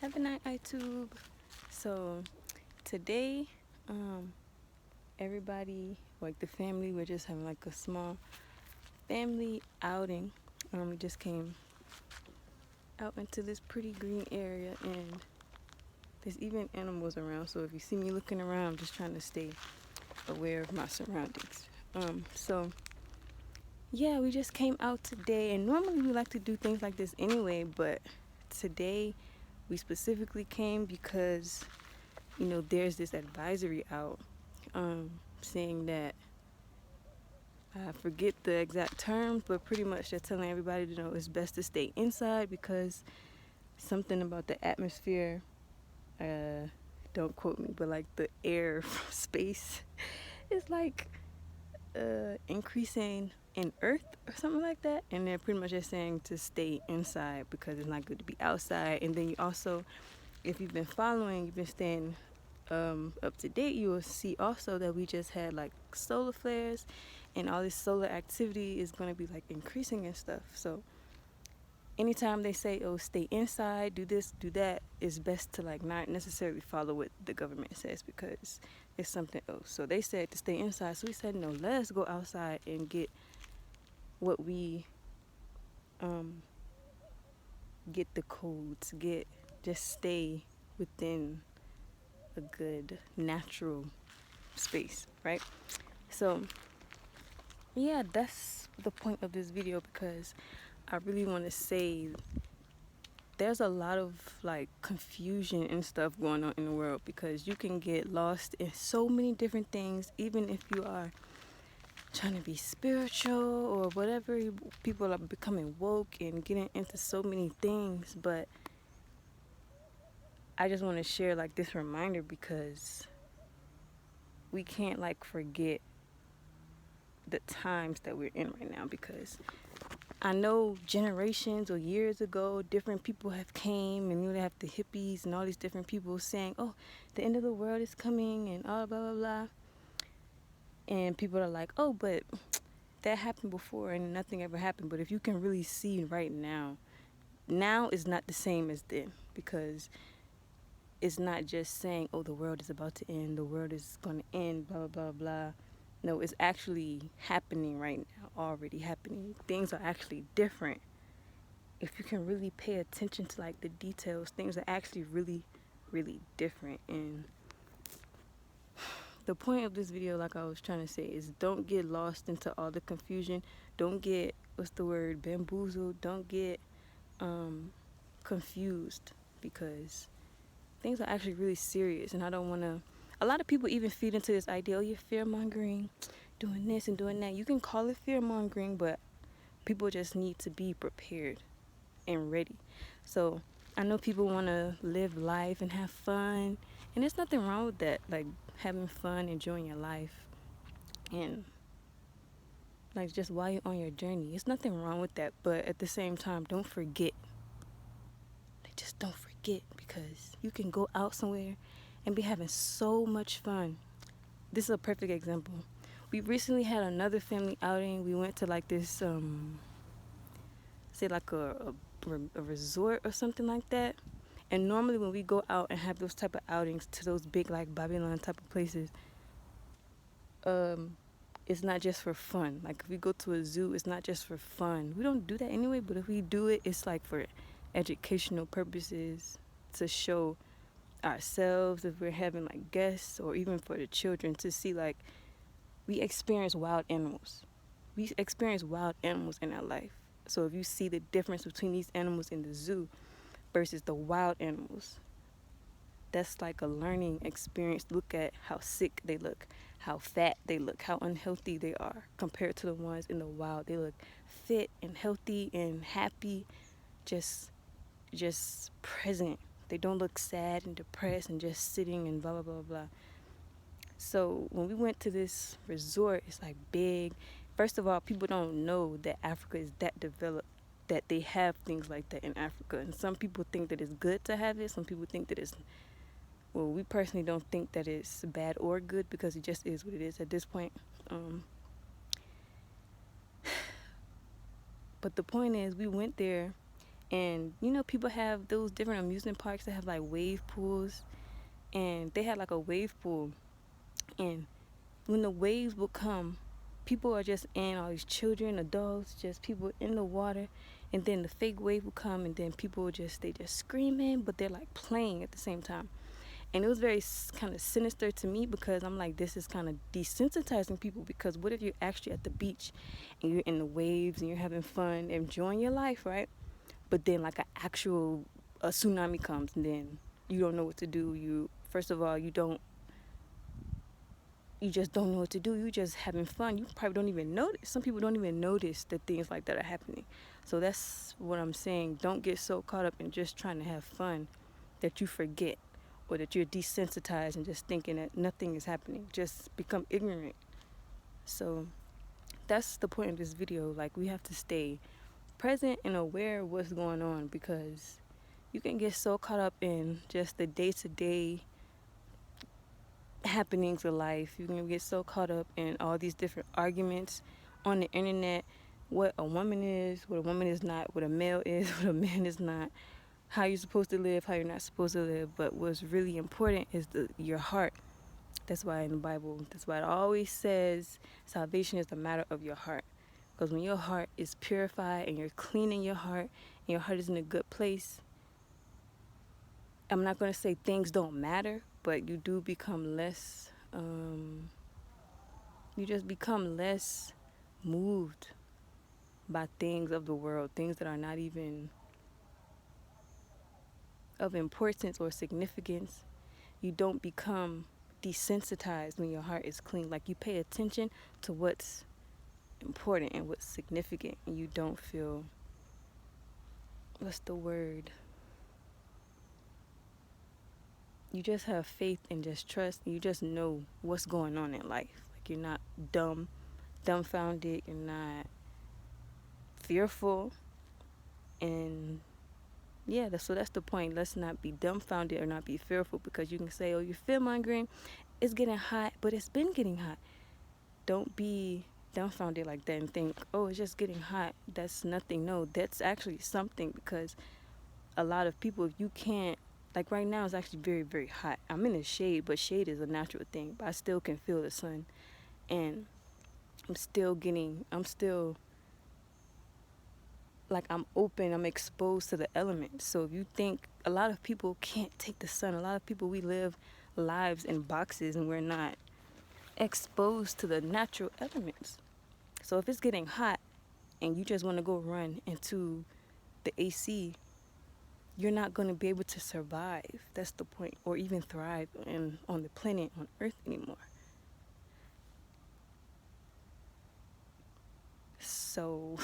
Have a night, iTube. So today, everybody, like the family, we're just having like a small family outing. We just came out into this pretty green area, and there's even animals around. So if you see me looking around, I'm just trying to stay aware of my surroundings. So yeah, we just came out today, and normally we like to do things like this anyway, but today we specifically came because there's this advisory out saying that I forget the exact terms, but pretty much they're telling everybody it's best to stay inside because something about the atmosphere, don't quote me, but like the air from space is like increasing in Earth or something like that, and they're pretty much just saying to stay inside because it's not good to be outside. And then you also, if you've been following, you've been staying up to date, you will see also that we just had like solar flares, and all this solar activity is going to be like increasing and stuff. So anytime they say, oh, stay inside, do this, do that, it's best to like not necessarily follow what the government says because it's something else. So they said to stay inside, so we said no, let's go outside and get what we get the codes, just stay within a good natural space, right? So yeah, that's the point of this video, because I really want to say there's a lot of like confusion and stuff going on in the world, because you can get lost in so many different things, even if you are trying to be spiritual or whatever. People are becoming woke and getting into so many things, but I just want to share like this reminder, because we can't like forget the times that we're in right now. Because I know generations or years ago, different people have came, and you have the hippies and all these different people saying, oh, the end of the world is coming and all blah blah blah, and people are like, oh, but that happened before and nothing ever happened. But if you can really see right now is not the same as then, because it's not just saying, oh, the world is about to end, the world is going to end, blah, blah, blah, blah. No, it's actually happening right now, already happening. Things are actually different. If you can really pay attention to like the details, things are actually really, really different. And the point of this video, like I was trying to say, is don't get lost into all the confusion. Don't get, bamboozled. Don't get confused, because things are actually really serious. And I don't want to, a lot of people even feed into this idea, oh, you're fear mongering, doing this and doing that. You can call it fear mongering, but people just need to be prepared and ready. So I know people want to live life and have fun, and there's nothing wrong with that, like having fun, enjoying your life, and like just while you're on your journey, there's nothing wrong with that. But at the same time, don't forget, just don't forget, because you can go out somewhere and be having so much fun. This is a perfect example. We recently had another family outing. We went to like this say like a resort or something like that. And normally when we go out and have those type of outings to those big like Babylon type of places, it's not just for fun. Like if we go to a zoo, it's not just for fun. We don't do that anyway, but if we do it, it's like for educational purposes, to show ourselves if we're having like guests, or even for the children to see like we experience wild animals. We experience wild animals in our life. So if you see the difference between these animals in the zoo versus the wild animals, that's like a learning experience. Look at how sick they look, how fat they look, how unhealthy they are compared to the ones in the wild. They look fit and healthy and happy, just present. They don't look sad and depressed and just sitting and blah blah blah blah. So when we went to this resort, it's like big. First of all, people don't know that Africa is that developed, that they have things like that in Africa. And some people think that it's good to have it. Some people think that it's, well, we personally don't think that it's bad or good, because it just is what it is at this point. But the point is, we went there And you know, people have those different amusement parks that have like wave pools, and they had like a wave pool, and when the waves will come, people are just in, all these children, adults, just people in the water, and then the fake wave will come, and then people just they just screaming, but they're like playing at the same time. And it was very kind of sinister to me, because I'm like, this is kind of desensitizing people, because what if you're actually at the beach and you're in the waves and you're having fun, enjoying your life, right? But then like a tsunami comes, and then you don't know what to do. You first of all, you just don't know what to do. You just having fun. You probably don't even notice. Some people don't even notice that things like that are happening. So that's what I'm saying. Don't get so caught up in just trying to have fun that you forget, or that you're desensitized and just thinking that nothing is happening. Just become ignorant. So that's the point of this video. Like, we have to stay present and aware of what's going on, because you can get so caught up in just the day-to-day happenings of life. You can get so caught up in all these different arguments on the internet, what a woman is, what a woman is not, what a male is, what a man is not, how you're supposed to live, how you're not supposed to live. But what's really important is your heart. That's why in the Bible, that's why it always says salvation is a matter of your heart. Because when your heart is purified and you're clean in your heart, and your heart is in a good place, I'm not going to say things don't matter, but you do become less, you just become less moved by things of the world, things that are not even of importance or significance. You don't become desensitized when your heart is clean. Like, you pay attention to what's important and what's significant, and you don't feel, what's the word? You just have faith and just trust, and you just know what's going on in life. Like, you're not dumbfounded, you're not fearful. And yeah, so that's the point. Let's not be dumbfounded or not be fearful, because you can say, oh, you're fear mongering, it's getting hot, but it's been getting hot. Don't be dumbfounded like that and think, oh, it's just getting hot, that's nothing. No, that's actually something, because a lot of people, if you can't, like right now it's actually very, very hot. I'm in the shade, but shade is a natural thing, but I still can feel the sun. And I'm still like, I'm open, I'm exposed to the elements. So if you think, a lot of people can't take the sun. A lot of people, we live lives in boxes and we're not exposed to the natural elements. So if it's getting hot and you just want to go run into the AC, you're not going to be able to survive. That's the point. Or even thrive on the planet, on Earth anymore. So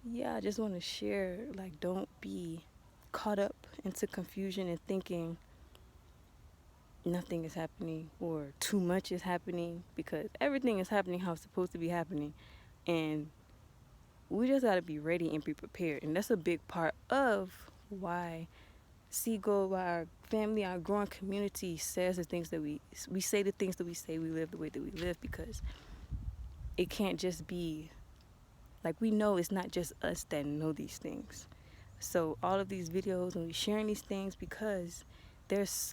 yeah, I just want to share, like, don't be caught up into confusion and thinking nothing is happening or too much is happening, because everything is happening how it's supposed to be happening. And we just got to be ready and be prepared. And that's a big part of why SeeGold, why our family, our growing community says the things that we say, the things that we say, we live the way that we live, because it can't just be like, we know it's not just us that know these things. So all of these videos, and we sharing these things, because there's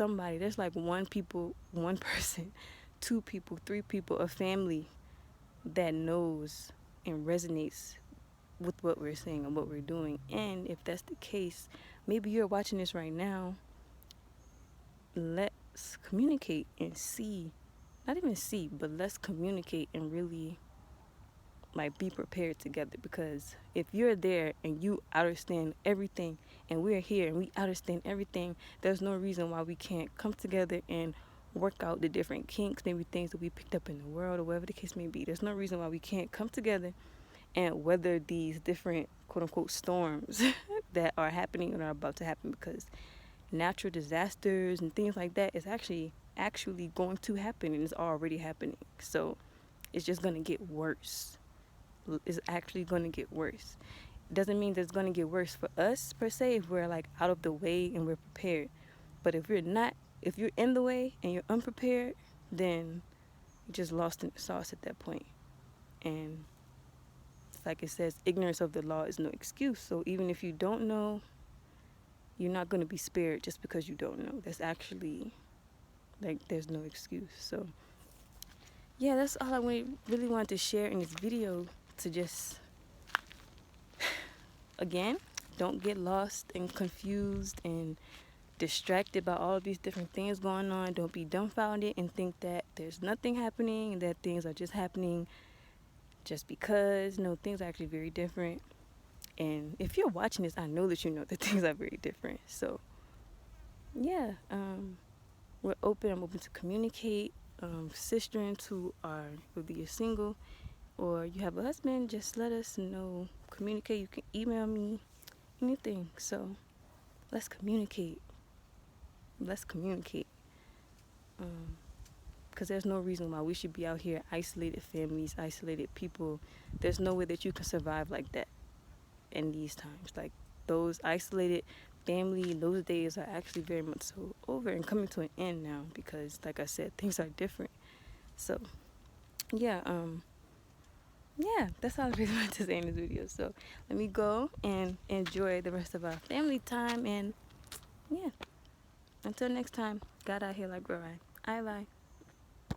like one person, two people, three people, a family that knows and resonates with what we're saying and what we're doing. And if that's the case, maybe you're watching this right now. Let's communicate and see, not even see, but let's communicate and really, like, be prepared together. Because if you're there and you understand everything, and we're here and we understand everything, there's no reason why we can't come together and work out the different kinks, maybe things that we picked up in the world, or whatever the case may be. There's no reason why we can't come together and weather these different quote-unquote storms that are happening and are about to happen, because natural disasters and things like that is actually going to happen, and it's already happening. So it's just going to get worse. It's actually going to get worse. It doesn't mean that it's going to get worse for us per se, if we're like out of the way and we're prepared. But if you're in the way and you're unprepared, then you're just lost in the sauce at that point. And like it says, ignorance of the law is no excuse. So even if you don't know, you're not going to be spared just because you don't know. That's actually, like, there's no excuse. So yeah, that's all I really wanted to share in this video, to just, again, don't get lost and confused and distracted by all of these different things going on. Don't be dumbfounded and think that there's nothing happening and that things are just happening just because. No, things are actually very different. And if you're watching this, I know that you know that things are very different. So yeah, we're open. I'm open to communicate. Sisterins who are, whether you're single or you have a husband, just let us know. Communicate. You can email me, anything. So let's communicate. Let's communicate. Because there's no reason why we should be out here isolated families, isolated people. There's no way that you can survive like that in these times. Like, those isolated family, those days are actually very much so over and coming to an end now, because like I said, things are different. So yeah, that's all I really wanted to say in this video. So let me go and enjoy the rest of our family time, and yeah, until next time, God out here like bro, I lie.